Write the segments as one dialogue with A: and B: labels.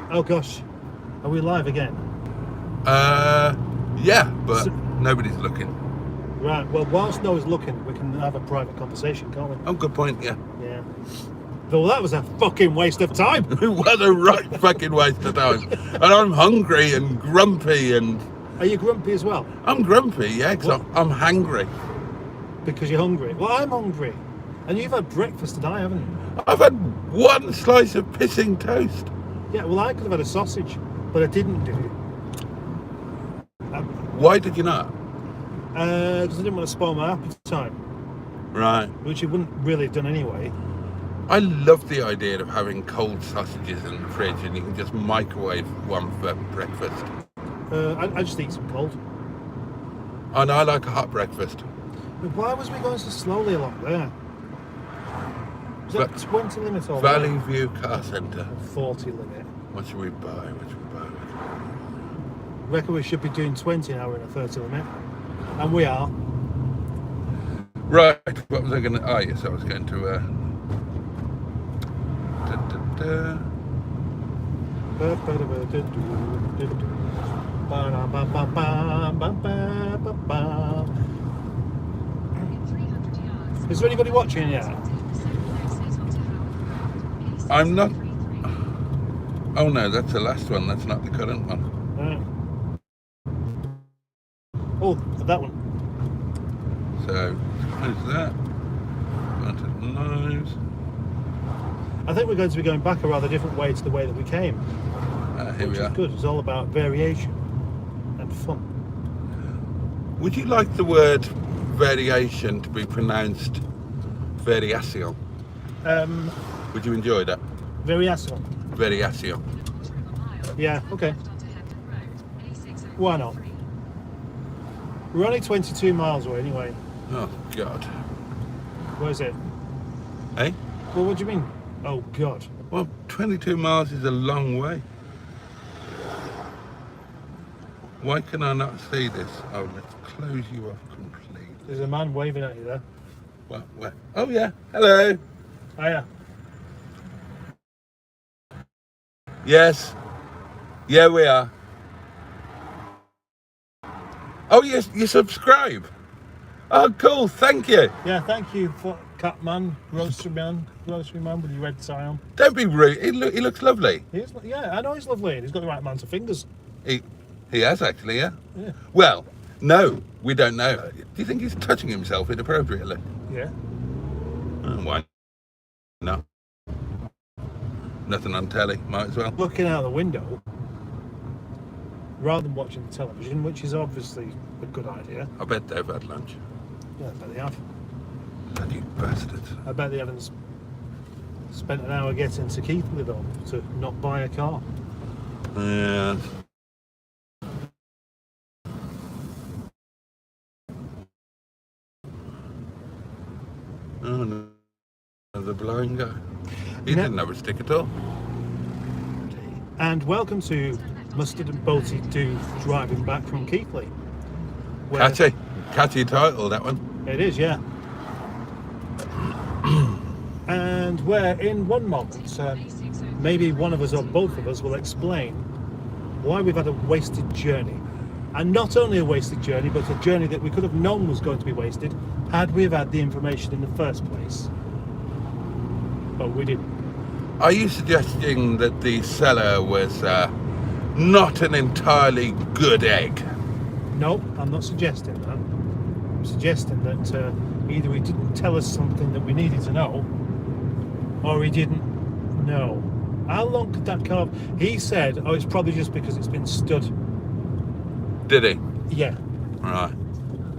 A: Oh gosh, are we live again?
B: Yeah, but nobody's looking.
A: Right, well, whilst no one's looking, we can have a private conversation, can't we?
B: Oh, good point, yeah.
A: Yeah. Well, that was a fucking waste of time.
B: What a right fucking waste of time. And I'm hungry and grumpy and...
A: Are you grumpy as well?
B: I'm grumpy, yeah, because I'm hangry.
A: Because you're hungry? Well, I'm hungry. And you've had breakfast today, haven't you?
B: I've had one slice of pissing toast.
A: Yeah, well, I could have had a sausage, but I didn't do it.
B: Why did you not?
A: Because I didn't want to spoil my appetite.
B: Right.
A: Which you wouldn't really have done anyway.
B: I love the idea of having cold sausages in the fridge and you can just microwave one for breakfast.
A: I just eat some cold.
B: And I like a hot breakfast.
A: But why was we going so slowly along there? Was that 20 limit or
B: Valley View Car Centre.
A: 40 limit.
B: What should we buy? What should we buy?
A: I reckon we should be doing 20 an hour in a 30 limit. And we are.
B: Right, what was I going to... Oh, yes, I was going to...
A: Is there anybody watching yet?
B: I'm not... Oh no, that's the last one, that's not the current one.
A: Oh, that one.
B: So, who's that? Mounted knives.
A: I think we're going to be going back a rather different way to the way that we came.
B: Here we are.
A: Which is good. It's all about variation and fun.
B: Would you like the word variation to be pronounced variation? Would you enjoy that?
A: Variation.
B: Variation.
A: Yeah, okay. Why not? We're only 22 miles away anyway.
B: Oh, God.
A: Where is it?
B: Eh?
A: Well, what do you mean? Oh, God.
B: Well, 22 miles is a long way. Why can I not see this? Oh, let's close you off completely.
A: There's a man waving at you there.
B: What? Where? Oh, yeah. Hello.
A: Hiya.
B: Yes. Yeah, we are. Oh, yes, you subscribe. Oh, cool. Thank you.
A: Yeah, thank you for Catman, grocery man with your red tie on.
B: Don't be rude. He looks lovely.
A: He is, yeah, I know he's lovely. And he's got the right amount of fingers.
B: He has actually, yeah.
A: Yeah.
B: Well, no, we don't know. Do you think he's touching himself inappropriately?
A: Yeah.
B: Why not? Nothing on telly, might as well.
A: Looking out the window, rather than watching the television, which is obviously a good idea.
B: I bet they've had lunch.
A: Yeah, I bet they have.
B: Bloody bastards.
A: I bet they haven't spent an hour getting to Keighley though, to not buy a car.
B: Yeah. Oh no, the blind guy. He didn't have a stick at all.
A: And welcome to Mustard and Boaty do driving back from Keighley.
B: Catchy title, that one.
A: It is, yeah. And where in one moment, maybe one of us or both of us will explain why we've had a wasted journey. And not only a wasted journey, but a journey that we could have known was going to be wasted had we have had the information in the first place. But we didn't.
B: Are you suggesting that the seller was not an entirely good egg?
A: No, I'm not suggesting that. I'm suggesting that either he didn't tell us something that we needed to know, or he didn't know. How long could that car... He said, oh, it's probably just because it's been stood.
B: Did he?
A: Yeah.
B: Right.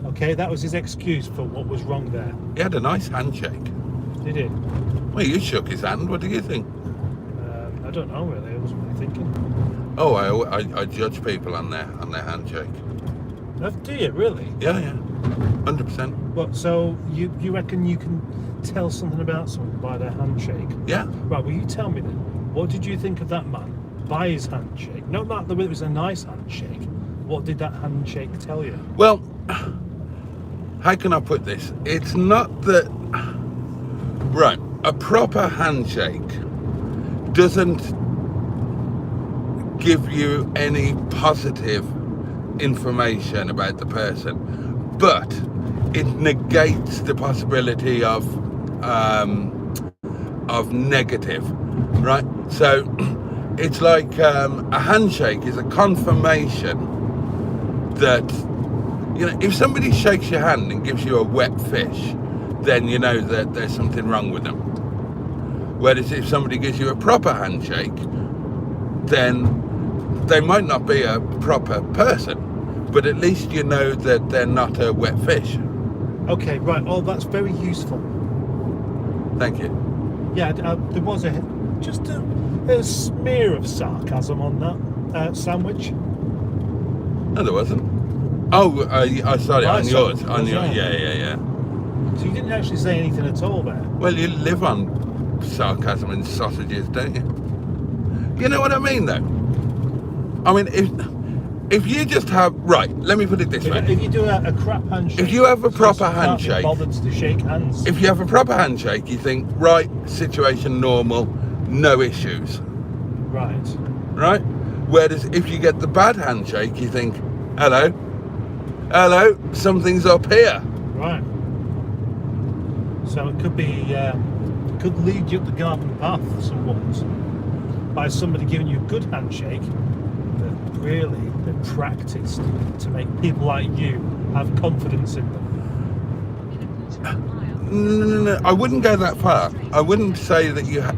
A: Okay, that was his excuse for what was wrong there.
B: He had a nice handshake.
A: Did he?
B: Well, you shook his hand. What do you think?
A: I don't know really. I wasn't really thinking.
B: Oh, I judge people on their handshake.
A: Do you really?
B: Yeah, 100%.
A: What? So you reckon you can tell something about someone by their handshake?
B: Yeah.
A: Right. Well, you tell me then. What did you think of that man by his handshake. Not that it was a nice handshake. What did that handshake tell you?
B: Well, how can I put this? It's not that... Right, a proper handshake doesn't give you any positive information about the person, but it negates the possibility of negative, right? So it's like a handshake is a confirmation that, you know, if somebody shakes your hand and gives you a wet fish, then you know that there's something wrong with them. Whereas if somebody gives you a proper handshake, then they might not be a proper person, but at least you know that they're not a wet fish.
A: Okay, right. Oh, that's very useful.
B: Thank you.
A: Yeah, there was just a smear of sarcasm on that sandwich.
B: No, there wasn't. Oh, sorry, on yours. On your, yeah.
A: So you didn't actually say anything at all there?
B: Well, you live on sarcasm and sausages, don't you? You know what I mean, though? I mean, if you just have... Right, let me put it this way.
A: If you do a crap handshake...
B: If you have a proper handshake...
A: Can't be bothered to shake hands.
B: If you have a proper handshake, you think, right, situation normal, no issues.
A: Right.
B: Right? Whereas if you get the bad handshake, you think, hello, something's up here.
A: Right. So it could be... could lead you up the garden path for some ones by somebody giving you a good handshake that really they're practiced to make people like you have confidence in them.
B: No, I wouldn't go that far. I wouldn't say that you're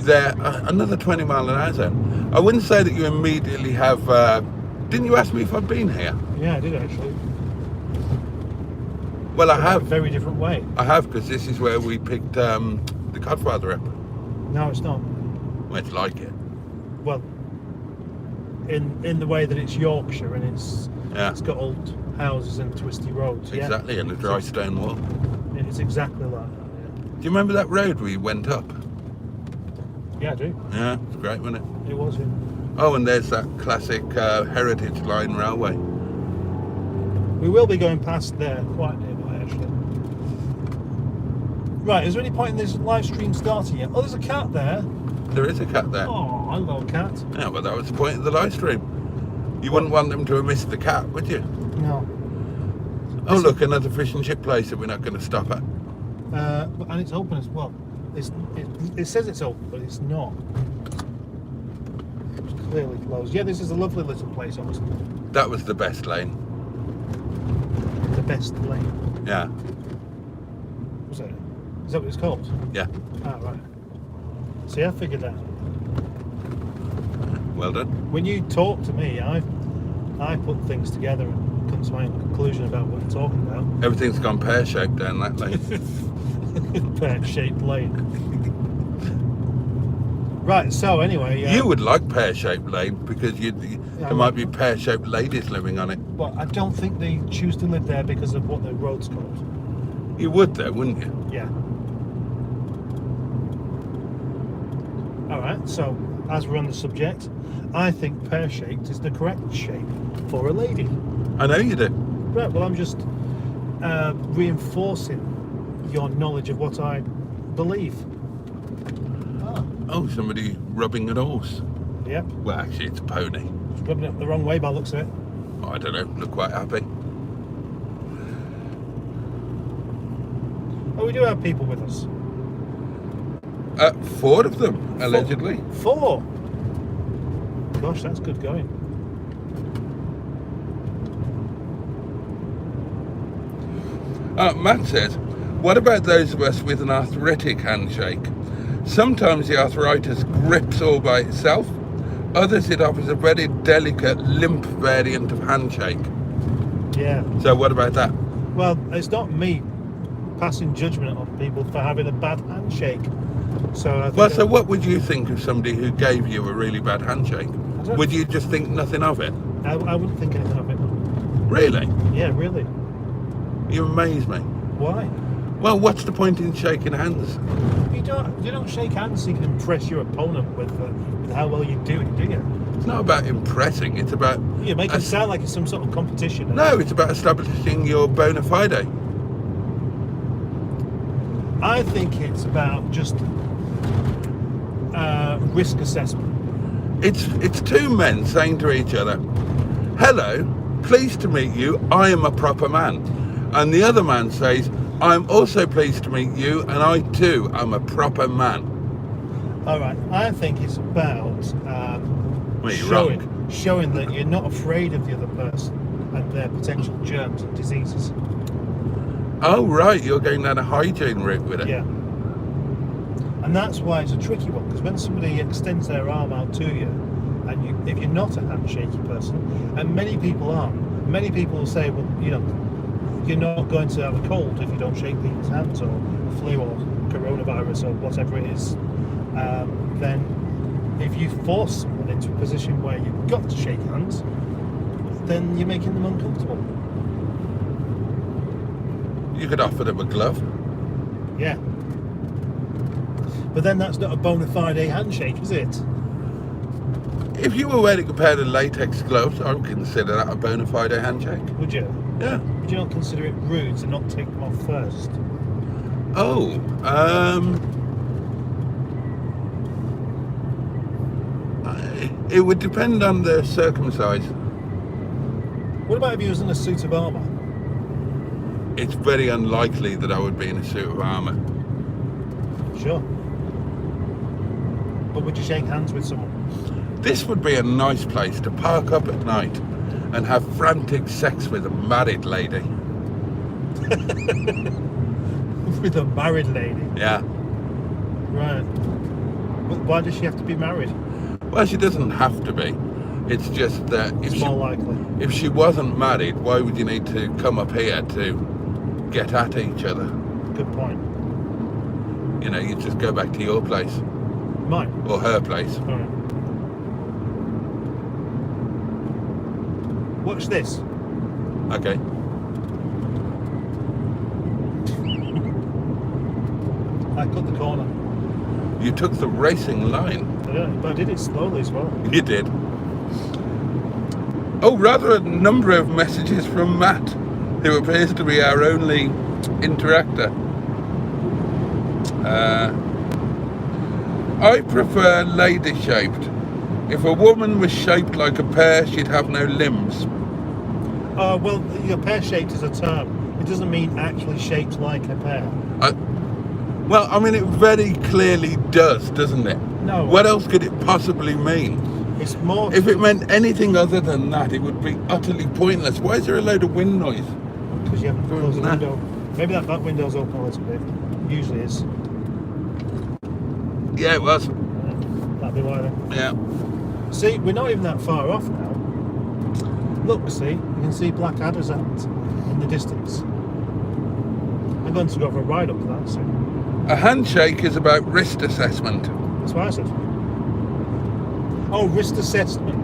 B: there another 20 mile an hour zone. I wouldn't say that you immediately have didn't you ask me if I've been here?
A: Yeah, I did actually.
B: Well, I have.
A: A very different way.
B: I have, because this is where we picked the Godfather up.
A: No, it's not.
B: Well, it's like it.
A: Well, in the way that it's Yorkshire and it's got old houses and twisty roads.
B: Exactly, and a dry stone wall.
A: It's exactly like that. Yeah.
B: Do you remember that road we went up?
A: Yeah, I do.
B: Yeah, it's great, wasn't it?
A: It was. Yeah.
B: Oh, and there's that classic Heritage Line railway.
A: We will be going past there quite nearby, actually. Right, is there any point in this live stream starting yet? Oh, there's a cat there.
B: There is a cat there.
A: Oh, hello, cat.
B: Yeah, but that was the point of the live stream. You wouldn't want them to have missed the cat, would you?
A: No.
B: Oh, look, another fish and chip place that we're not going to stop at.
A: And it's open as well. It says it's open, but it's not. It's clearly closed. Yeah, this is a lovely little place, honestly.
B: That was the best lane.
A: The best lane.
B: Yeah.
A: Was it? Is that what it's called?
B: Yeah.
A: Ah, right. See, I figured that.
B: Well done.
A: When you talk to me, I put things together and come to my conclusion about what you're talking about.
B: Everything's gone pear-shaped down that lane.
A: Pear-shaped lane. Right, so anyway...
B: you would like pear-shaped lane because there might be pear-shaped ladies living on it.
A: Well, I don't think they choose to live there because of what the road's called.
B: You would though, wouldn't you?
A: Yeah. Alright, so as we're on the subject, I think pear-shaped is the correct shape for a lady.
B: I know you do.
A: Right, well I'm just reinforcing your knowledge of what I believe.
B: Oh, somebody rubbing an horse.
A: Yep.
B: Well, actually, it's a pony.
A: It's rubbing it the wrong way by the looks of it.
B: Oh, I don't know, look quite happy.
A: Oh, we do have people with us.
B: 4 of them, allegedly.
A: 4? Gosh, that's good going.
B: Matt says, what about those of us with an arthritic handshake? Sometimes the arthritis grips all by itself. Others, it offers a very delicate, limp variant of handshake.
A: Yeah.
B: So what about that?
A: Well, it's not me passing judgment on people for having a bad handshake. So I think
B: so what would you think of somebody who gave you a really bad handshake? Would you just think nothing of it?
A: I wouldn't think anything of it.
B: Really?
A: Yeah, really.
B: You amaze me.
A: Why?
B: Well, what's the point in shaking hands?
A: You don't shake hands so you can impress your opponent with how well you do it, do you?
B: It's not about impressing, it's about...
A: You make it sound like it's some sort of competition.
B: No, it's about establishing your bona fide.
A: I think it's about just risk assessment.
B: It's two men saying to each other, hello, pleased to meet you, I am a proper man. And the other man says, I'm also pleased to meet you, and I too am a proper man.
A: All right, I think it's about showing that you're not afraid of the other person and their potential germs and diseases.
B: Oh, right, you're going down a hygiene route with it.
A: Yeah. And that's why it's a tricky one, because when somebody extends their arm out to you, and if you're not a handshaky person, and many people aren't, many people will say, well, you know, you're not going to have a cold if you don't shake people's hands, or flu, or coronavirus, or whatever it is. Then if you force someone into a position where you've got to shake hands, then you're making them uncomfortable.
B: You could offer them a glove.
A: Yeah. But then that's not a bona fide handshake, is it?
B: If you were wearing a pair of latex gloves, I would consider that a bona fide handshake.
A: Would you?
B: Yeah.
A: Would you not consider it rude to not take them off first?
B: Oh, it would depend on the circumstance.
A: What about if you was in a suit of armour?
B: It's very unlikely that I would be in a suit of armour.
A: Sure. But would you shake hands with someone?
B: This would be a nice place to park up at night and have frantic sex with a married lady.
A: With a married lady?
B: Yeah.
A: Right. But why does she have to be married?
B: Well, she doesn't have to be. It's just that
A: It's more likely.
B: if she wasn't married, why would you need to come up here to get at each other?
A: Good point.
B: You know, you just go back to your place.
A: Mine?
B: Or her place.
A: All right. Watch this.
B: Okay.
A: I cut the corner.
B: You took the racing line.
A: But I did it slowly as well.
B: You did. Oh, rather a number of messages from Matt, who appears to be our only interactor. I prefer lady-shaped. If a woman was shaped like a pear, she'd have no limbs.
A: Well, your pear-shaped is a term. It doesn't mean actually shaped like a pear.
B: Well, I mean, it very clearly does, doesn't it?
A: No.
B: What else could it possibly mean?
A: It's more...
B: If it meant anything other than that, it would be utterly pointless. Why is there a load of wind noise?
A: Because you haven't closed the
B: Nah.
A: window. Maybe that window's open a little bit. Usually is.
B: Yeah, it was.
A: That'd be why then.
B: Yeah.
A: See, we're not even that far off now. Look, see, you can see Black Adder's out in the distance. I'm going to go for a ride up to that soon.
B: A handshake is about wrist assessment.
A: That's what I said. Oh, wrist assessment.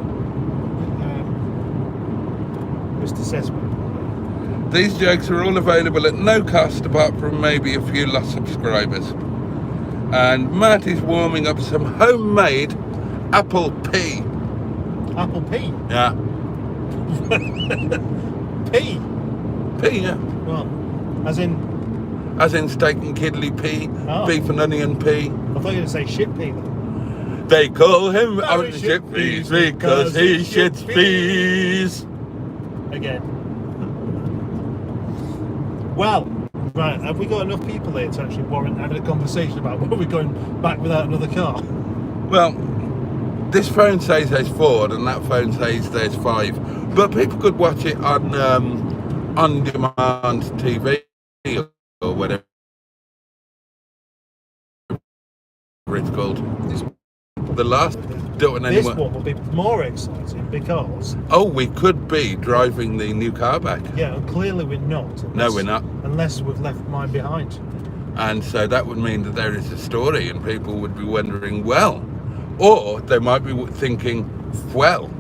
A: Wrist assessment.
B: These jokes are all available at no cost apart from maybe a few lost subscribers. And Matt is warming up some homemade apple pie.
A: Apple pea?
B: Yeah.
A: Pea?
B: Pea, yeah.
A: Well, as in
B: steak and kidney pea,
A: Oh.
B: beef and onion pea.
A: I thought you were going to say shit pea then.
B: They call him
A: Very
B: out the
A: shit
B: shit peas
A: peas
B: because he shits peas.
A: Again. Well, right, have we got enough people here to actually warrant having a conversation about where we're going back without another car?
B: Well, this phone says there's 4 and that phone says there's 5. But people could watch it on on-demand TV or whatever it's called. The last don't
A: This
B: anyone.
A: one will be more exciting because...
B: Oh, we could be driving the new car back.
A: Yeah, and clearly we're not.
B: No, we're not.
A: Unless we've left mine behind.
B: And so that would mean that there is a story and people would be wondering, well, or they might be thinking, well,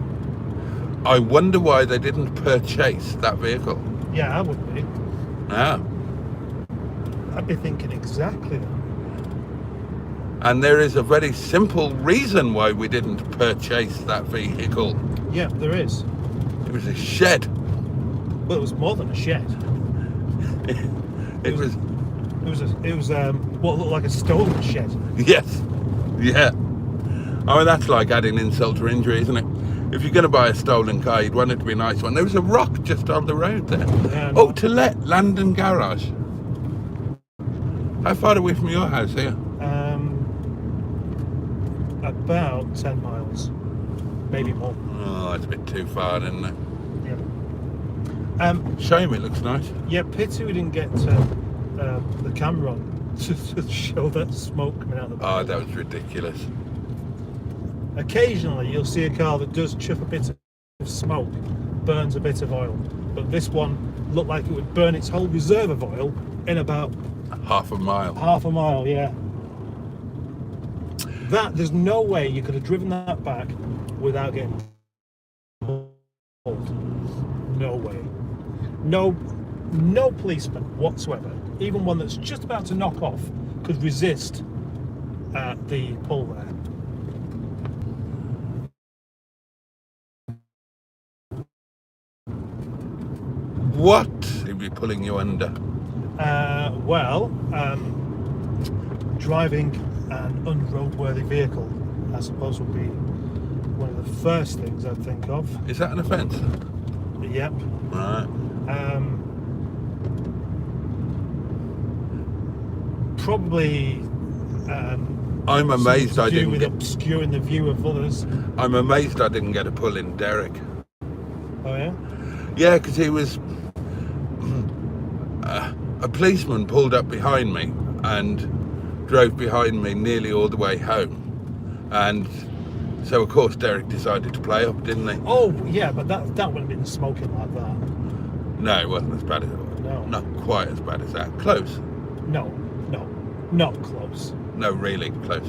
B: I wonder why they didn't purchase that vehicle.
A: Yeah, I would be.
B: Ah.
A: I'd be thinking exactly that.
B: And there is a very simple reason why we didn't purchase that vehicle.
A: Yeah, there is.
B: It was a shed.
A: Well, it was more than a shed.
B: It was
A: what looked like a stolen shed.
B: yes, yeah. I mean, that's like adding insult to injury, isn't it? If you're going to buy a stolen car, you'd want it to be a nice one. There was a rock just on the road there.
A: Yeah,
B: oh, to let, Landon Garage. How far away from your house here?
A: About 10 miles, maybe more.
B: Oh, that's a bit too far, isn't it?
A: Yeah.
B: Shame, it looks nice.
A: Yeah, pity we didn't get the camera on to show that smoke coming out of the back.
B: Oh, that was ridiculous.
A: Occasionally you'll see a car that does chuff a bit of smoke, burns a bit of oil, but this one looked like it would burn its whole reserve of oil in about
B: Half a mile.
A: half a mile. Yeah, there's no way you could have driven that back without getting pulled. No way. No policeman whatsoever, even one that's just about to knock off, could resist the pull there.
B: What? He'd be pulling you under.
A: Driving an unroadworthy vehicle, I suppose, would be one of the first things I'd think of.
B: Is that an offence?
A: Yep.
B: Right.
A: Probably.
B: I'm amazed I didn't
A: with obscuring the view of others.
B: I'm amazed I didn't get a pull in Derek.
A: Oh yeah.
B: Yeah, because he was. A policeman pulled up behind me and drove behind me nearly all the way home, and so of course Derek decided to play up, didn't he?
A: Oh yeah, but that wouldn't have been smoking like that.
B: No, it wasn't as bad as
A: No.
B: Not quite as bad as that. Close.
A: No, not close.
B: No, really close.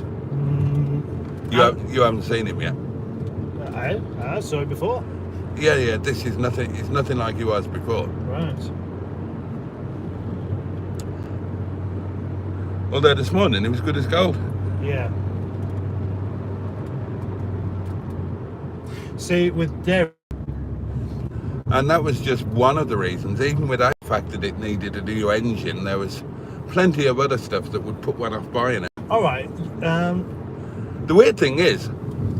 B: You haven't seen him yet.
A: I saw it before.
B: Yeah. This is nothing. It's nothing like he was before.
A: Right.
B: Although this morning he was good as gold.
A: Yeah. See, with Derek.
B: And that was just one of the reasons. Even without the fact that it needed a new engine, there was plenty of other stuff that would put one off buying it.
A: All right.
B: The weird thing is,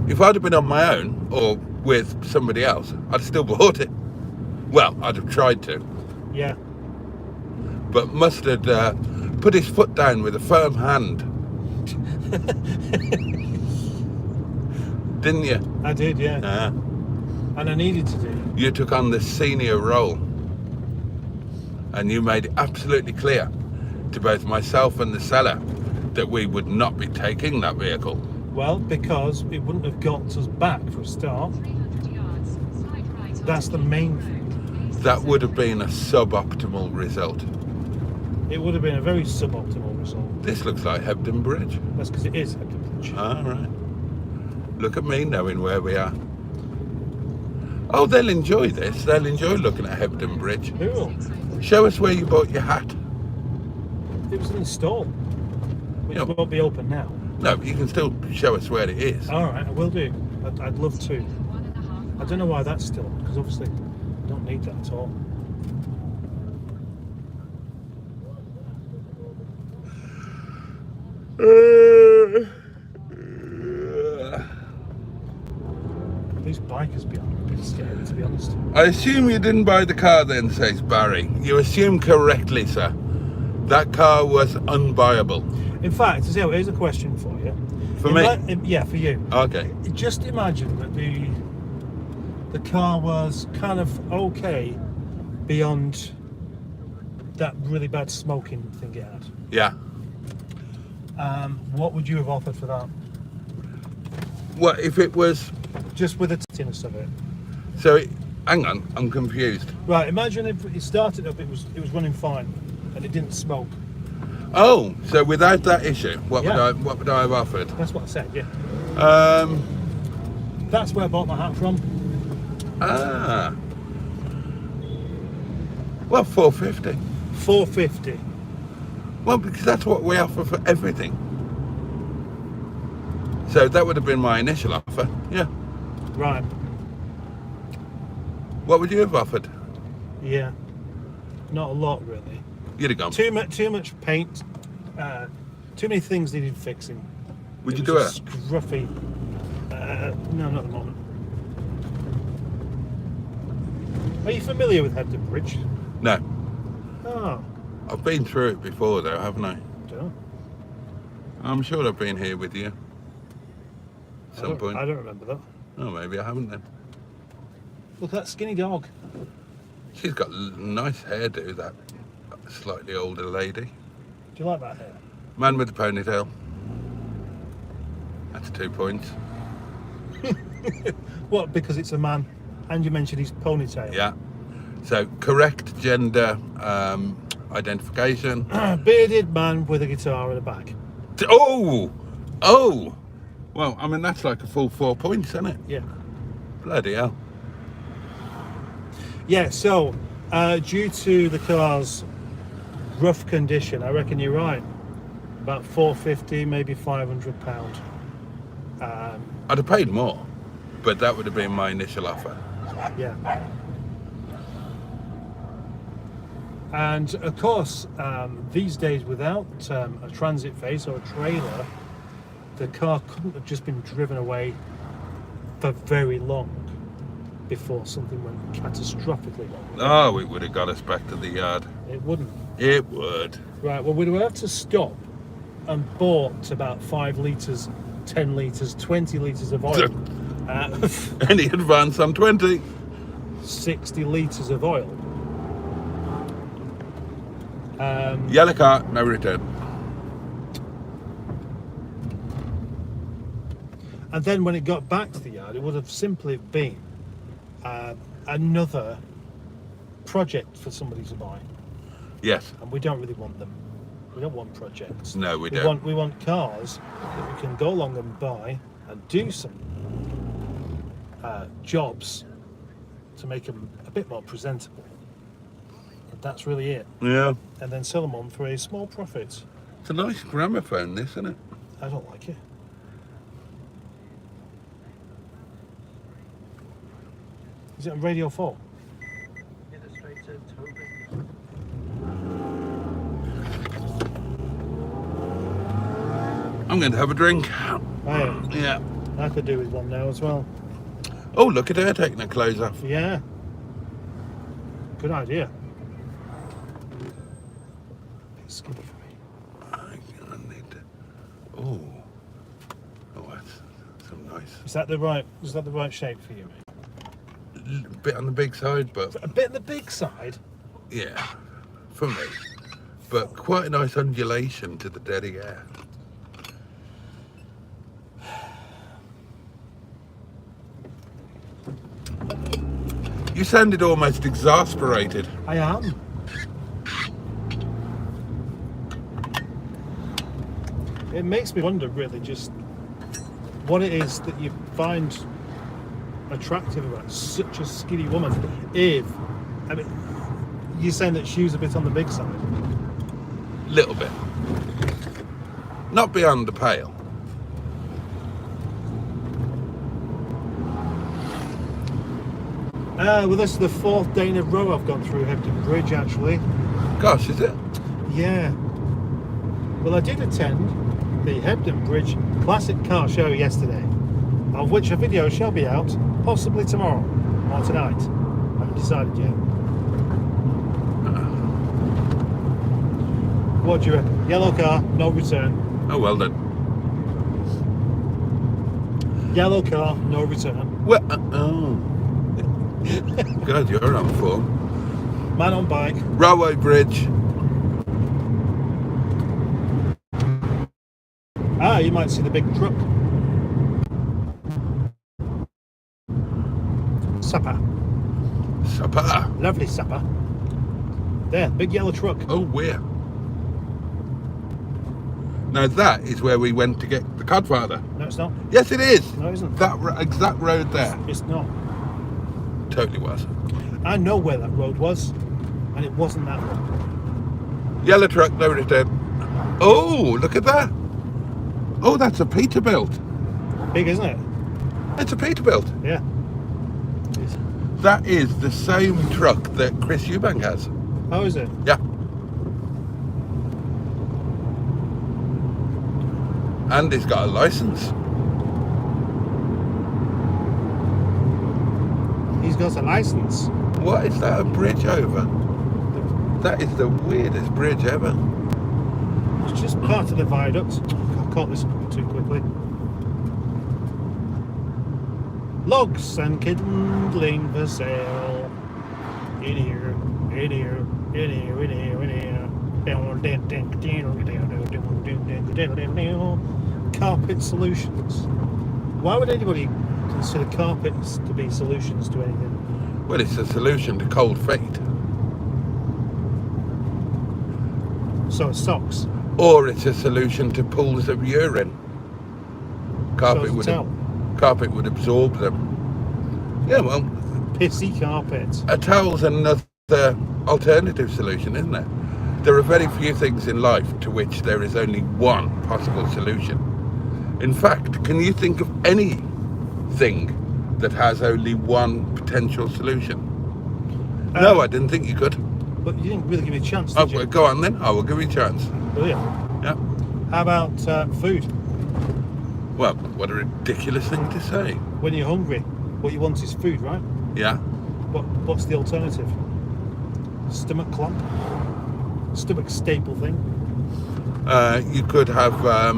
B: if I'd have been on my own or with somebody else, I'd still bought it. Well, I'd have tried to.
A: Yeah.
B: But Mustard put his foot down with a firm hand. Didn't you?
A: I did, yeah. And I needed to do.
B: You took on the senior role, and you made it absolutely clear to both myself and the seller that we would not be taking that vehicle.
A: Well, because it wouldn't have got us back for a start. That's the main thing.
B: That would have been a suboptimal result.
A: It would have been a very suboptimal result.
B: This looks like Hebden Bridge.
A: That's because it is Hebden Bridge.
B: All right. Look at me knowing where we are. Oh, they'll enjoy this. They'll enjoy looking at Hebden Bridge.
A: Who will?
B: Show us where you bought your hat.
A: It was in the stall, which
B: Yeah.
A: won't be open now.
B: No, but you can still show us where it is.
A: All right, I will do. I'd love to. I don't know why that's still on, because obviously I don't need that at all. These bikers behind are a bit scary, to be honest.
B: I assume you didn't buy the car then, says Barry. You assume correctly, sir. That car was unbuyable.
A: In fact, here's a question for you.
B: For me?
A: Yeah, for you.
B: Okay.
A: Just imagine that the car was kind of okay beyond that really bad smoking thing it had.
B: Yeah.
A: What would you have offered for that?
B: What if it was...
A: Just with the tinniness of it.
B: So, hang on, I'm confused.
A: Right, imagine if it started up, it was running fine, and it didn't smoke.
B: Oh, so without that issue, what
A: Yeah.
B: would I have offered?
A: That's what I said, yeah. That's where I bought my hat from.
B: Well, 450.
A: 450.
B: Well, because that's what we offer for everything. So that would have been my initial offer, yeah.
A: Right.
B: What would you have offered?
A: Yeah. Not a lot, really.
B: You'd have gone.
A: Too much paint. Too many things needed fixing.
B: Would you
A: was
B: do
A: just
B: it?
A: Scruffy. No, not at the moment. Are you familiar with Hebden Bridge?
B: No.
A: Oh,
B: I've been through it before though, haven't I?
A: don't.
B: I'm sure I've been here with you. At some point.
A: I don't remember that.
B: Oh, maybe I haven't then.
A: Look at that skinny dog.
B: She's got nice hairdo, that slightly older lady.
A: Do you like that hair?
B: Man with the ponytail. That's 2 points.
A: What? Because it's a man, and you mentioned his ponytail.
B: Yeah. So correct gender identification.
A: Bearded man with a guitar and a bag.
B: Oh! Oh! Well, I mean, that's like a full 4 points, isn't it?
A: Yeah.
B: Bloody hell.
A: Yeah, so due to the car's rough condition, I reckon you're right. About £450, maybe £500.
B: I'd have paid more, but that would have been my initial offer.
A: Yeah. And of course, these days without a transit face or a trailer, the car couldn't have just been driven away for very long before something went catastrophically wrong.
B: Oh, it would have got us back to the yard.
A: It wouldn't.
B: It would.
A: Right, well, we'd have to stop and bought about 5 litres, 10 litres, 20 litres of oil.
B: Any advance on 20?
A: 60 litres of oil.
B: Yellow car, no return.
A: And then when it got back to the yard, it would have simply been another project for somebody to buy.
B: Yes.
A: And we don't really want them. We don't want projects.
B: No, we don't.
A: We want cars that we can go along and buy and do some jobs to make them a bit more presentable. And that's really it.
B: Yeah.
A: And then sell them on for a small profit.
B: It's a nice gramophone, this, isn't it?
A: I don't like it. Is it on Radio 4?
C: Illustrator Toby.
B: I'm going to have a drink.
A: Oh, yeah.
B: Yeah.
A: I could do with one now as well.
B: Oh, look at her taking her clothes off.
A: Yeah. Good idea. Bit skinny for me.
B: I need to... Oh. Oh, that's so nice.
A: Is that the right shape for you, mate?
B: A bit on the big side, but...
A: A bit on the big side.
B: Yeah, for me. But quite a nice undulation to the derriere. You sounded almost exasperated.
A: I am. It makes me wonder, really, just what it is that you find attractive about such a skinny woman. If, I mean, you're saying that she was a bit on the big side.
B: Little bit. Not beyond the pale.
A: Well, this is the 4th day in a row I've gone through Hebden Bridge, actually.
B: Gosh, is it?
A: Yeah. Well, I did attend the Hebden Bridge Classic Car Show yesterday, of which a video shall be out possibly tomorrow or tonight. I haven't decided yet. What do you reckon? Yellow car, no return.
B: Oh, well then.
A: Yellow car, no return.
B: Well, oh. God, you're on form.
A: Man on bike.
B: Railway bridge.
A: Ah, you might see the big truck. Supper.
B: Supper.
A: Lovely supper. There, big yellow truck.
B: Oh, where? Now that is where we went to get the Codfather.
A: No, it's not.
B: Yes, it is.
A: No, it isn't.
B: That exact road there.
A: It's not.
B: Totally was.
A: I know where that road was, and it wasn't that road.
B: Yellow truck, no return. Oh, look at that. Oh, that's a Peterbilt.
A: Big, isn't it?
B: It's a Peterbilt.
A: Yeah. It is.
B: That is the same truck that Chris Eubank has.
A: Oh, is it?
B: Yeah. And he's got a license.
A: He's got a license.
B: What is that, a bridge over? That is the weirdest bridge ever.
A: It's just part of the viaduct. I can't listen too quickly. Logs and kindling for sale. In here, in here, in here, in here, in here. Carpet solutions. Why would anybody consider carpets to be solutions to anything?
B: Well, it's a solution to cold feet.
A: So it's socks.
B: Or it's a solution to pools of urine. Carpet carpet would absorb them. Yeah, well,
A: Pissy carpet.
B: a towel's another alternative solution, isn't it? There are very few things in life to which there is only one possible solution. In fact, can you think of anything that has only one potential solution? No, I didn't think you could.
A: But you didn't really give me a chance,
B: Oh,
A: did you?
B: well, go on then. I will give you a chance.
A: Brilliant.
B: Yeah.
A: How about food?
B: Well, what a ridiculous thing to say.
A: When you're hungry, what you want is food, right?
B: Yeah.
A: What's the alternative? Stomach clamp? Stomach staple thing?
B: You could have a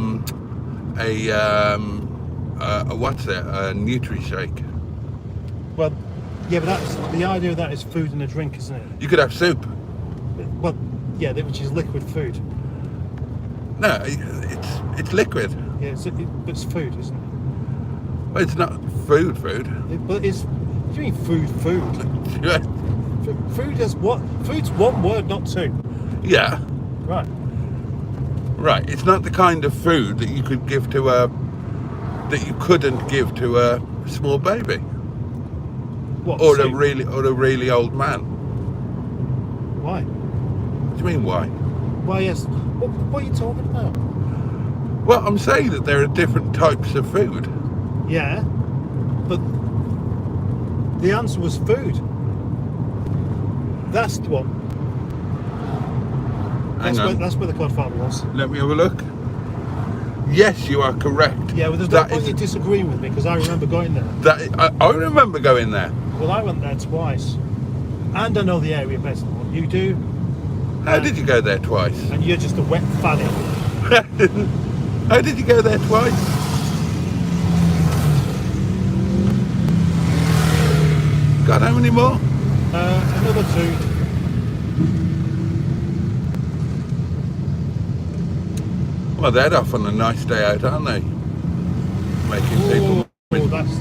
B: what's it? A Nutri-Shake.
A: Well, yeah, but that's the idea of that is food and a drink, isn't it?
B: You could have soup.
A: Well, yeah, which is liquid food.
B: No, it's liquid.
A: Yeah, but it's food, isn't it?
B: Well, it's not food.
A: But it's. What do you mean food? Food is what? Food's one word, not two.
B: Yeah.
A: Right.
B: Right. It's not the kind of food that you could give to that you couldn't give to a small baby.
A: What?
B: Or
A: soup?
B: a really old man.
A: Why?
B: What do you mean why?
A: Why? Yes. What are you talking about?
B: Well, I'm saying that there are different types of food.
A: Yeah, but the answer was food. That's the one.
B: Hang on.
A: That's where the Godfather was.
B: Let me have a look. Yes, you are correct.
A: Yeah, well, there's no
B: That
A: point
B: is-
A: you disagreeing with me because I remember going there.
B: I remember going there.
A: Well, I went there twice, and I know the area better than what you do.
B: How did you go there twice?
A: And you're just a wet fanny.
B: How did you go there twice? God, how many more?
A: Another two.
B: Well, they're off on a nice day out, aren't they? Making people.
A: Oh, that's.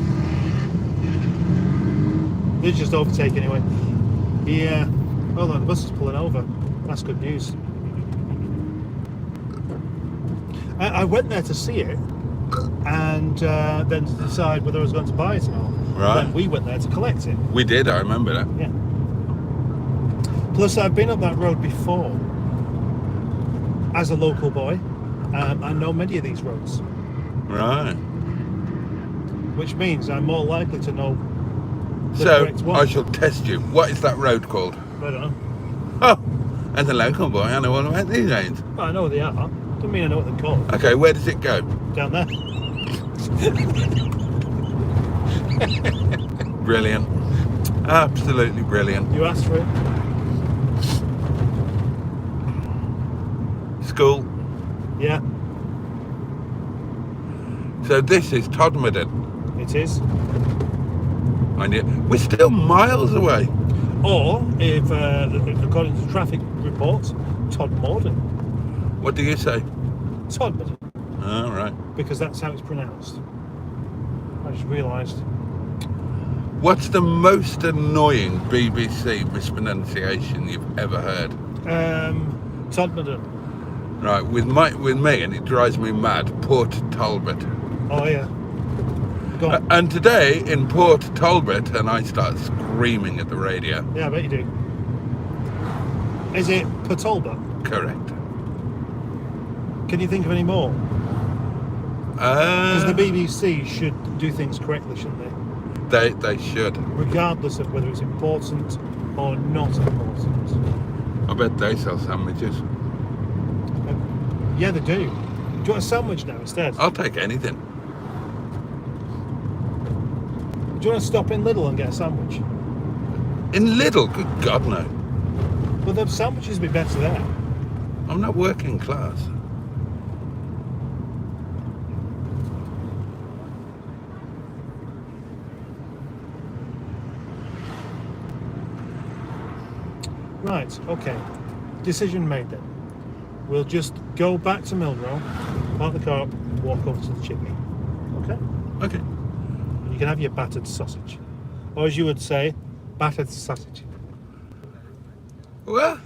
A: They're just overtake anyway. Yeah. Hold on, the bus is pulling over. That's good news. I went there to see it and then to decide whether I was going to buy it or not.
B: Right.
A: Then we went there to collect it.
B: We did, I remember that.
A: Yeah. Plus, I've been up that road before as a local boy. I know many of these roads,
B: Right.
A: which means I'm more likely to know the
B: So,
A: correct one.
B: I shall test you. What is that road called?
A: I don't know.
B: Oh, as a local boy, I know all about these roads.
A: But I know what they are. Doesn't mean I know what they're called.
B: Okay, where does it go?
A: Down there.
B: Brilliant. Absolutely brilliant.
A: You asked for it.
B: School.
A: Yeah,
B: So this is Todmorden.
A: it is.
B: And yet we're still miles away.
A: Or, if according to the traffic reports, Todmorden.
B: What do you say?
A: Todmorden.
B: All right.
A: Because that's how it's pronounced. I just realised.
B: What's the most annoying BBC mispronunciation you've ever heard?
A: Todmorden.
B: Right, with me, and it drives me mad, Port Talbot.
A: Oh, yeah. Go on.
B: And today in Port Talbot, and I start screaming at the radio.
A: Yeah, I bet you do. Is it Patolba?
B: Correct.
A: Can you think of any more? Because the
B: Uh,
A: BBC should do things correctly, shouldn't they?
B: they should.
A: Regardless of whether it's important or not important.
B: I bet they sell sandwiches.
A: Yeah, they do. Do you want a sandwich now instead?
B: I'll take anything.
A: Do you want to stop in Lidl and get a sandwich?
B: In Lidl, good God, no.
A: Well, the sandwiches would be better there.
B: I'm not working class.
A: Right, okay. Decision made then. We'll just go back to Milnrow, park the car up, and walk over to the chippy. Okay?
B: Okay.
A: And you can have your battered sausage. Or as you would say, battered sausage.
B: Well,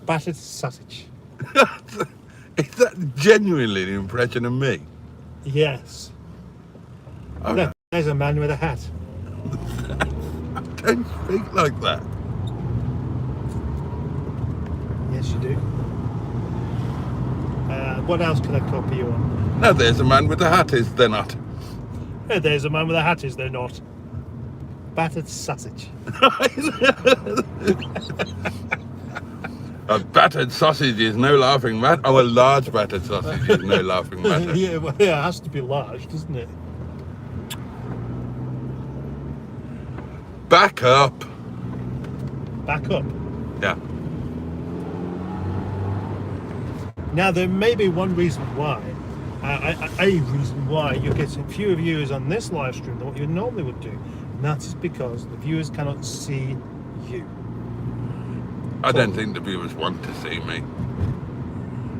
A: Battered sausage.
B: is that genuinely an impression of me?
A: Yes.
B: Oh,
A: Look, there's a man with a hat.
B: don't speak like that.
A: Yes, you do. What else can I copy you on?
B: No, there's a man with a hat, is there not?
A: There's a man with a hat, is there not? Battered sausage.
B: A battered sausage is no laughing matter. Oh, a large battered sausage is no laughing matter.
A: Yeah, well, yeah, it has to be large, doesn't it?
B: Back up.
A: Back up.
B: Yeah.
A: Now, there may be one reason why, a reason why you're getting fewer viewers on this live stream than what you normally would do. And that is because the viewers cannot see you.
B: I don't think the viewers want to see me.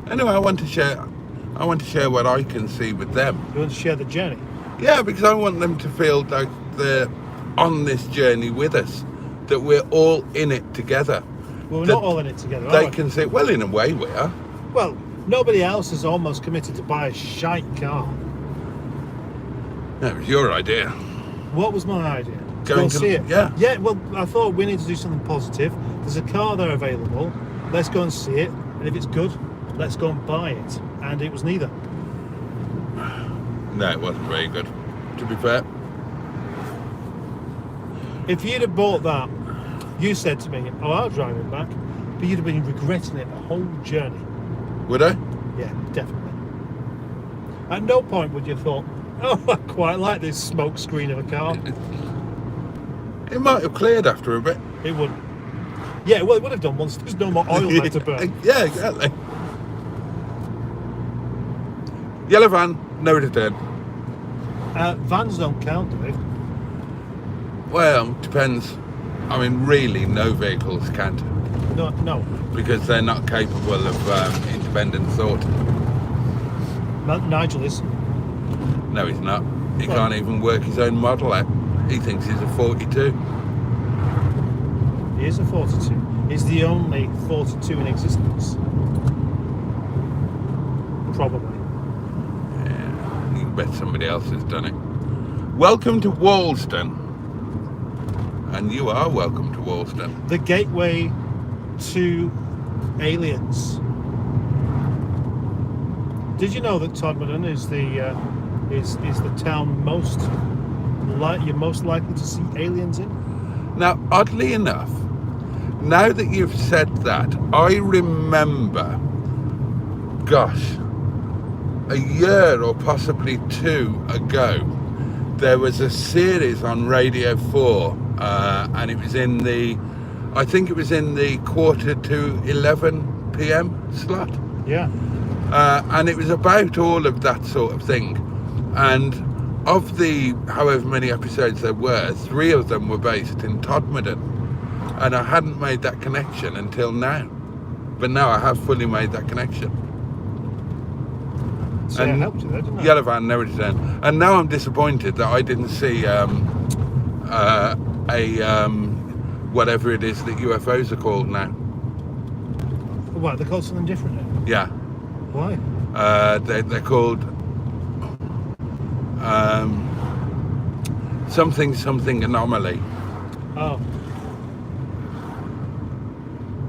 B: Anyway, I want to share what I can see with them.
A: You want to share the journey?
B: Yeah, because I want them to feel like they're on this journey with us, that we're all in it together.
A: Well, we're
B: That
A: not all in it together,
B: They
A: are we?
B: can say, well, in a way we are.
A: Well, nobody else has almost committed to buy a shite car.
B: That was your idea.
A: What was my idea? To
B: Going
A: go and
B: to-
A: see it.
B: yeah.
A: Yeah, well, I thought we need to do something positive. There's a car there available. Let's go and see it. And if it's good, let's go and buy it. And it was neither.
B: No, it wasn't very good, to be fair.
A: If you'd have bought that, you said to me, oh, I'll drive it back. But you'd have been regretting it the whole journey.
B: Would I?
A: Yeah, definitely. At no point would you have thought, oh, I quite like this smoke screen of a car.
B: It might have cleared after a bit.
A: It wouldn't. Yeah, well, it would have done once there's no more oil left to burn.
B: Yeah, exactly. Yellow van, no return.
A: Vans don't count, do they?
B: Well, depends. I mean, really, no vehicles can't,
A: No.
B: because they're not capable of independent thought.
A: Nigel is.
B: No, he's not. He
A: Well-
B: can't even work his own model out. He thinks he's a 42.
A: He is a 42. He's the only 42 in existence. Probably.
B: Yeah, you can bet somebody else has done it. Welcome to Walston. And you are welcome to Walston.
A: The gateway to aliens. Did you know that Todmorden is the town you're most likely to see aliens in?
B: Now, oddly enough, now that you've said that, I remember, gosh, a year or possibly two ago, there was a series on Radio 4, and it was I think it was in the 11:45 p.m. slot.
A: Yeah.
B: And it was about all of that sort of thing. And of the however many episodes there were, 3 of them were based in Todmorden. And I hadn't made that connection until now. But now I have fully made that connection.
A: So I helped you there, didn't I?
B: Yellow van, no return. And now I'm disappointed that I didn't see whatever it is that UFOs are called now.
A: What, they're called something different now?
B: Yeah.
A: Why?
B: They're called something anomaly.
A: Oh.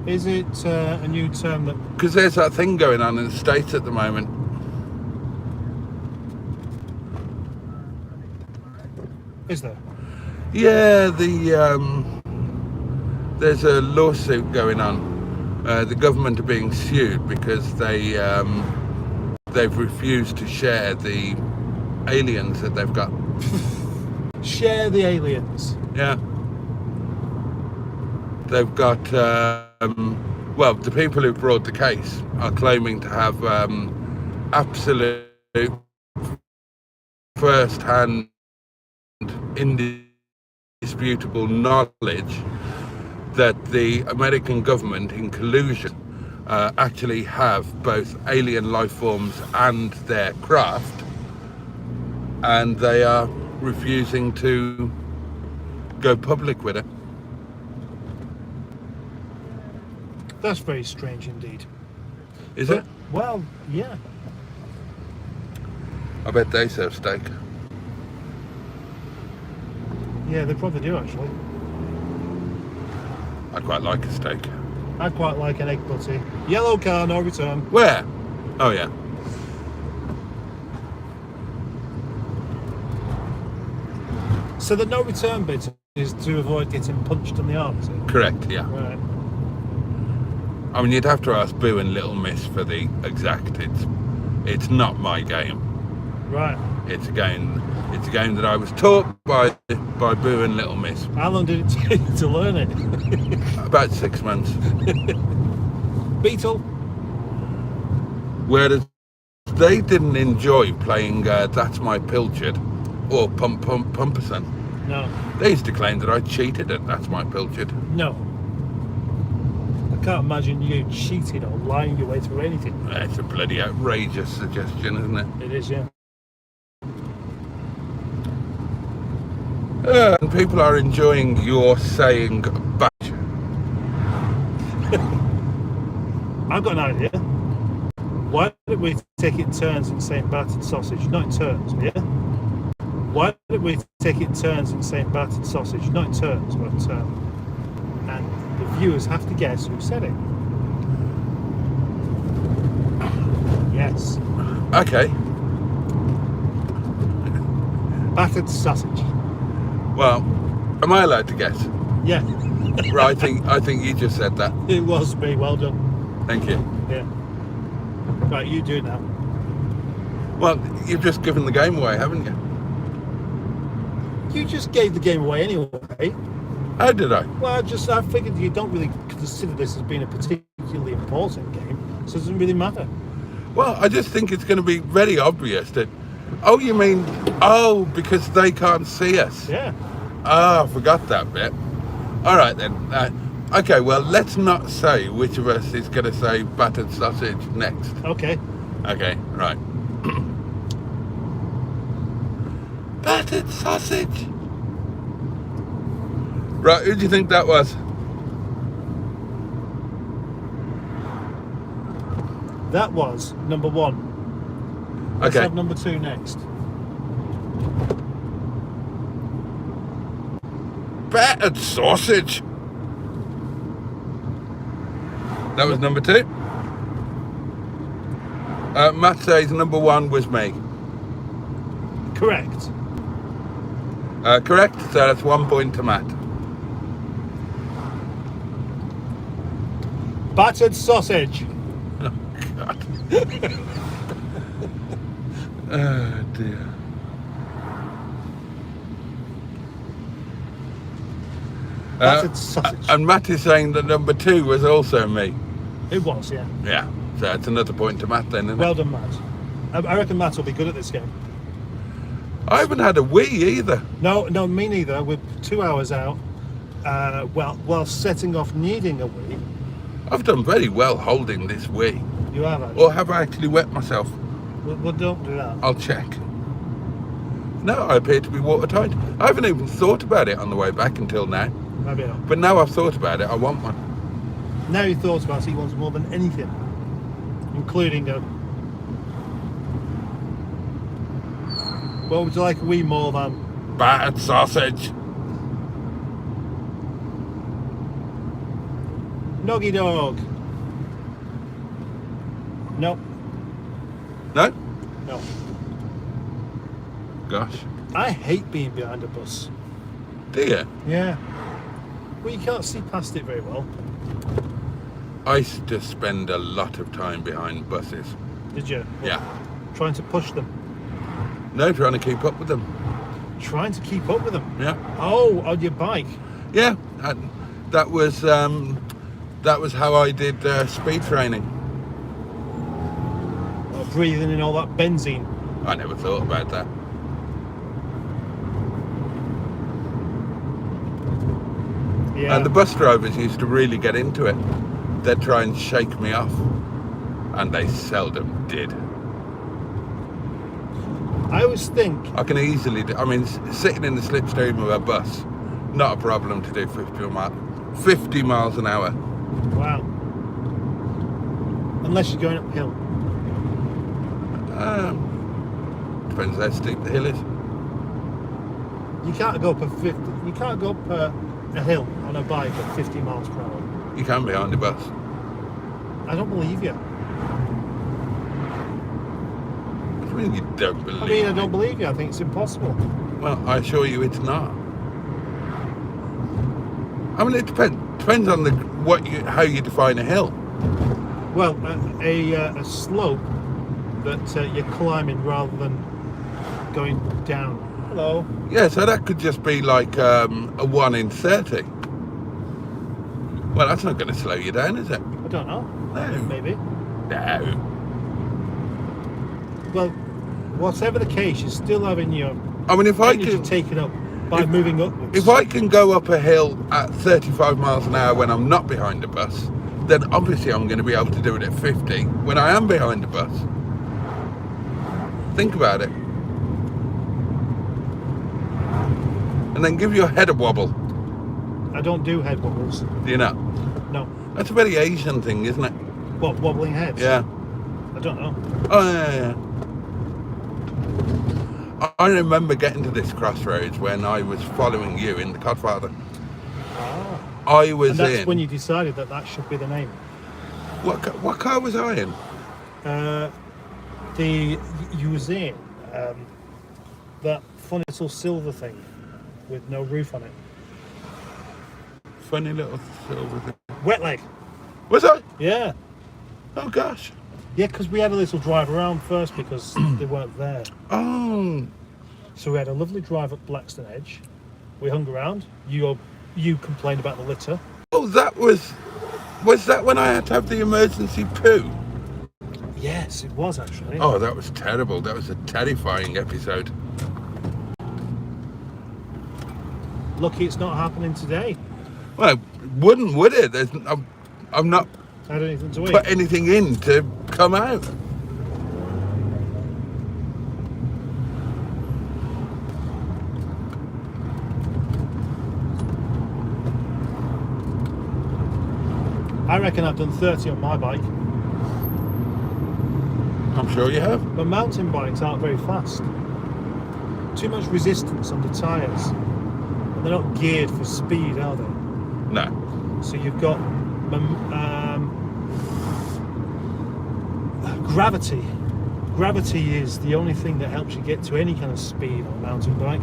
A: Is it a new term that...
B: Because there's that thing going on in the States at the moment.
A: Is there?
B: Yeah, there's a lawsuit going on. The government are being sued because they've refused to share the aliens that they've got.
A: Share the aliens.
B: Yeah. They've got, well, the people who brought the case are claiming to have absolute first-hand, indisputable knowledge that the American government, in collusion, actually have both alien life forms and their craft, and they are refusing to go public with it.
A: That's very strange indeed.
B: Is it?
A: Well, yeah.
B: I bet they serve steak.
A: Yeah, they probably do actually.
B: I quite like a steak.
A: I'd quite like an egg butty. Yellow car, no return.
B: Where? Oh yeah.
A: So the no return bit is to avoid getting punched in the arm, is it?
B: Correct, yeah.
A: Right.
B: I mean, you'd have to ask Boo and Little Miss for the exact. It's not my game.
A: Right.
B: It's a game that I was taught by Boo and Little Miss.
A: How long did it take you to learn it?
B: About 6 months.
A: Beetle?
B: Whereas they didn't enjoy playing That's My Pilchard or Pumperson.
A: No.
B: They used to claim that I cheated at That's My Pilchard.
A: No. I can't imagine you cheating or lying your way through anything.
B: It's a bloody outrageous suggestion, isn't it?
A: It is, yeah.
B: And people are enjoying your saying batch.
A: I've got an idea. Why don't we take it in turns in saying battered sausage? Not in turns, yeah? Why don't we take it in turns in saying battered sausage? Not in turns, but and the viewers have to guess who said it. Yes.
B: Okay.
A: Battered sausage.
B: Well, am I allowed to guess?
A: Yeah.
B: Right, I think you just said that.
A: It was me. Well done.
B: Thank you.
A: Yeah. Right, you do it now.
B: Well, you've just given the game away, haven't you?
A: You just gave the game away anyway.
B: How did I?
A: Well, I figured you don't really consider this as being a particularly important game, so it doesn't really matter.
B: Well, I just think it's going to be very obvious that. Oh, you mean? Oh, because they can't see us.
A: Yeah.
B: Ah, I forgot that bit. All right then. Okay, well, let's not say which of us is going to say battered sausage next.
A: Okay.
B: Okay, right. Battered sausage. Right, who do you think that was?
A: That was number one. Let's
B: Okay.
A: have number two next.
B: Battered sausage. That was number two. Matt says number one was me.
A: Correct.
B: Correct, so that's 1 point to Matt.
A: Battered sausage.
B: Oh, God. Oh, dear.
A: Battered sausage.
B: And Matt is saying that number two was also me.
A: It was, yeah.
B: Yeah, so it's another point to Matt then, isn't
A: Well
B: it?
A: done, Matt. I reckon Matt will be good at this game.
B: I haven't had a wee either.
A: No, me neither. We're 2 hours out. While setting off needing a wee.
B: I've done very well holding this wee.
A: You have actually.
B: Or have I actually wet myself?
A: Well, don't do that.
B: I'll check. No, I appear to be watertight. I haven't even thought about it on the way back until now.
A: Maybe not.
B: But now I've thought about it, I want one.
A: Now he thought about it, he wants more than anything, including a... What would you like a wee more than? Noggy dog. No.
B: No?
A: No.
B: Gosh.
A: I hate being behind a bus.
B: Do you?
A: Yeah. Well, you can't see past it very well.
B: I used to spend a lot of time behind buses.
A: Did you?
B: Yeah.
A: Trying to push them.
B: No, trying to keep up with them.
A: Trying to keep up with them.
B: Yeah.
A: Oh, on your bike.
B: Yeah. That was how I did speed training.
A: Oh, breathing in all that benzene.
B: I never thought about that.
A: Yeah.
B: And the bus drivers used to really get into it. They'd try and shake me off, and they seldom did.
A: I always think.
B: I can easily do. I mean, sitting in the slipstream of a bus, not a problem to do 50 miles an hour.
A: Wow. Unless you're going uphill.
B: Depends how steep the hill is.
A: You can't go up a 50. You can't go up a hill on a bike at 50 miles per hour.
B: You can behind the bus.
A: I don't believe you.
B: What do you mean you don't believe
A: I mean, I
B: me?
A: don't believe you. I think it's impossible.
B: Well, I assure you it's not. I mean, it depends on how you define a hill.
A: Well, a slope that you're climbing rather than going down. Hello.
B: Yeah, so that could just be like a 1 in 30. Well, that's not going to slow you down, is it?
A: I don't know.
B: No.
A: Maybe.
B: No.
A: Well, whatever the case, you're still having your
B: I mean, if I
A: energy
B: can,
A: taken up by moving upwards.
B: if I can go up a hill at 35 miles an hour when I'm not behind a bus, then obviously I'm going to be able to do it at 50 when I am behind a bus. Think about it. And then give your head a wobble.
A: I don't do head wobbles.
B: Do you know?
A: No.
B: That's a very Asian thing, isn't it?
A: What, wobbling heads?
B: Yeah.
A: I don't know.
B: Oh, yeah. I remember getting to this crossroads when I was following you in the Godfather.
A: Ah.
B: I was
A: And that's
B: in...
A: when you decided that should be the name.
B: What car was I in?
A: You was in that funny little silver thing with no roof on it.
B: Funny little silver thing.
A: Wetleg.
B: Was I?
A: Yeah.
B: Oh, gosh.
A: Yeah, because we had a little drive around first because they weren't there.
B: Oh.
A: So we had a lovely drive up Blackstone Edge. We hung around. You complained about the litter.
B: Oh, that was that when I had to have the emergency poo?
A: Yes, it was actually.
B: Oh, that was terrible. That was a terrifying episode.
A: Lucky it's not happening today.
B: Well, would it? I've not
A: Had anything to eat.
B: put anything in to come out.
A: I reckon I've done 30 on my bike.
B: I'm sure you have.
A: But mountain bikes aren't very fast. Too much resistance on the tyres. And they're not geared for speed, are they?
B: No.
A: So you've got gravity. Gravity is the only thing that helps you get to any kind of speed on a mountain bike.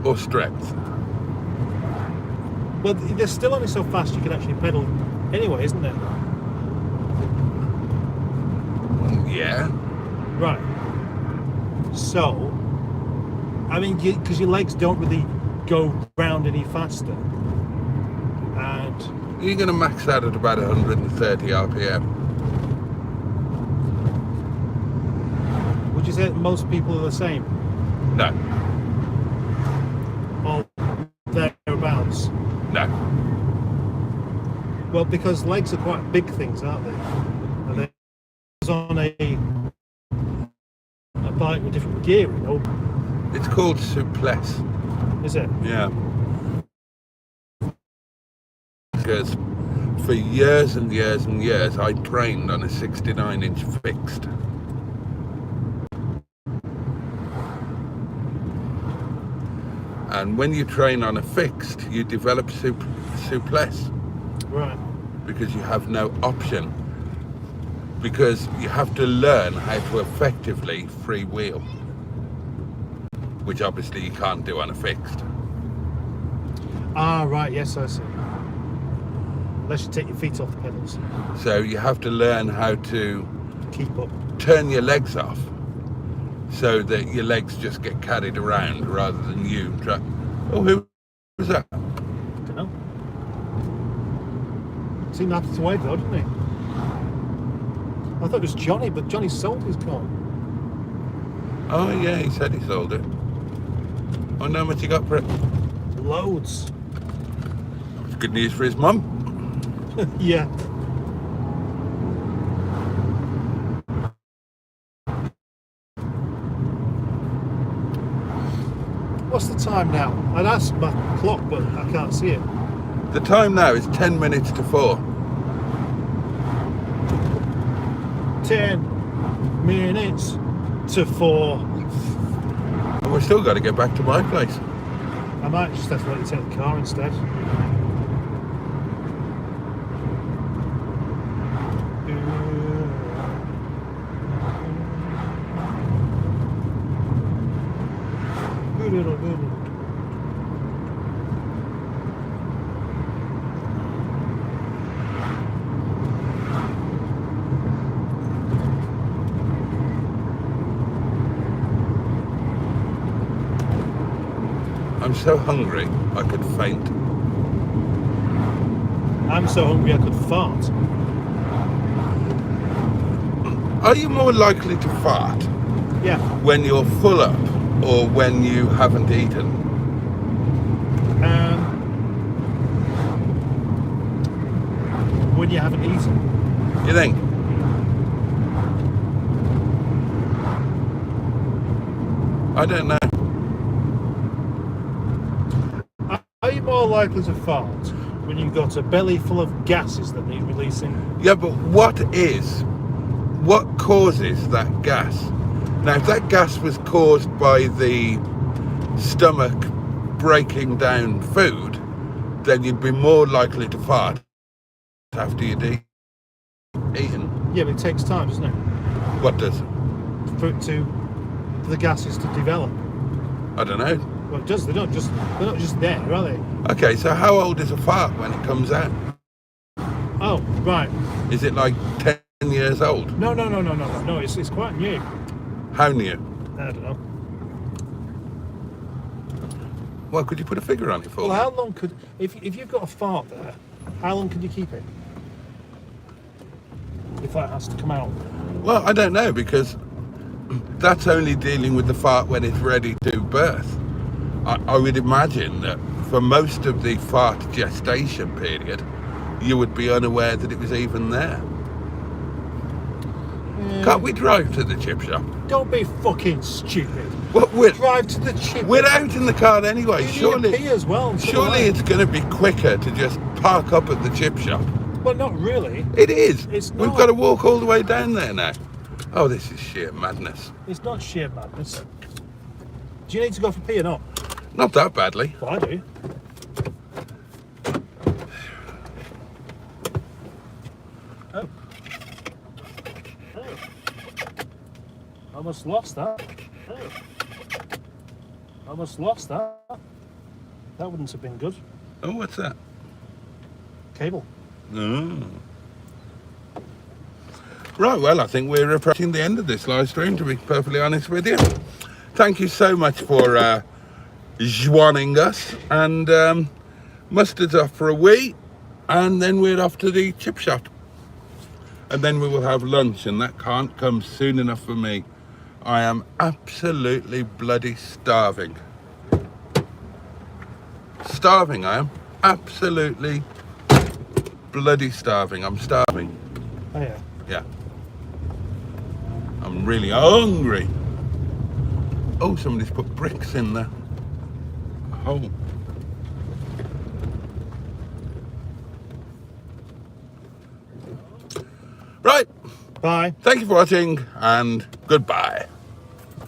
B: Or strength.
A: Well, they're still only so fast you can actually pedal anyway, isn't there?
B: Yeah.
A: Right. So, I mean, because your legs don't really go round any faster. And
B: You're going to max out at about 130 RPM.
A: would you say that most people are the same?
B: No.
A: Or thereabouts?
B: No.
A: Well, because legs are quite big things, aren't they? And they're on a bike with different gearing, or
B: It's called souplesse.
A: is it?
B: Yeah. Because for years and years and years, I trained on a 69-inch fixed. And when you train on a fixed, you develop souplesse.
A: Right.
B: because you have no option. Because you have to learn how to effectively freewheel, which obviously you can't do on a fixed.
A: Ah, right, yes, I see. Unless you take your feet off the pedals.
B: So you have to learn how to
A: Keep up.
B: turn your legs off so that your legs just get carried around rather than you try. Oh, who was that?
A: Don't know. Seemed happy to wait though, didn't he? I thought it was Johnny, but Johnny sold his car.
B: Oh yeah, he said he sold it. Oh, no, how much he got for it?
A: Loads.
B: It's good news for his mum.
A: Yeah. What's the time now? I'd ask my clock, but I can't see it.
B: The time now is 10 minutes to 4.
A: 10 minutes to 4.
B: And we've still got to get back to my place.
A: I might just have to let you take the car instead.
B: I'm so hungry, I could faint.
A: I'm so hungry I could fart.
B: Are you more likely to fart
A: Yeah.
B: when you're full up or when you haven't eaten?
A: When you haven't eaten.
B: You think? I don't know.
A: Are you more likely to fart when you've got a belly full of gases that need releasing?
B: Yeah, but what causes that gas? Now, if that gas was caused by the stomach breaking down food, then you'd be more likely to fart after you'd eaten.
A: Yeah, but it takes time, doesn't it?
B: What does?
A: For the gases to develop.
B: I don't know.
A: Well, it does. They're not just there, are they?
B: Okay, so how old is a fart when it comes out?
A: Oh, right.
B: Is it like 10 years old?
A: No. It's quite new.
B: How new?
A: I don't know.
B: Well, could you put a figure on it for
A: Well,
B: me?
A: how long could if you've got a fart there? How long can you keep it? If that has to come out.
B: Well, I don't know, because that's only dealing with the fart when it's ready to birth. I would imagine that for most of the fart gestation period, you would be unaware that it was even there. Can't we drive to the chip shop?
A: Don't be fucking stupid.
B: Well,
A: Drive to the chip.
B: we're out in the car anyway.
A: You need a
B: Surely,
A: pee as well. and so
B: surely
A: do I.
B: it's going to be quicker to just park up at the chip shop.
A: Well, not really.
B: It is.
A: It's
B: We've
A: not.
B: got to walk all the way down there now. Oh, this is sheer madness.
A: It's not sheer madness. Do you need to go for pee or not?
B: Not that badly.
A: Well, I do. Oh. Almost lost that. Almost lost that. That wouldn't have been good.
B: Oh, what's that?
A: Cable.
B: Oh. Right, well, I think we're approaching the end of this live stream, to be perfectly honest with you. Thank you so much for joining us. And Mustard's off for a wee, and then we're off to the chip shop. And then we will have lunch, and that can't come soon enough for me. I am absolutely bloody starving. Starving, I am. Absolutely bloody starving. I'm starving.
A: Oh, yeah.
B: Yeah. I'm really hungry. Oh, somebody's put bricks in there. Oh. Right.
A: Bye.
B: Thank you for watching, and goodbye.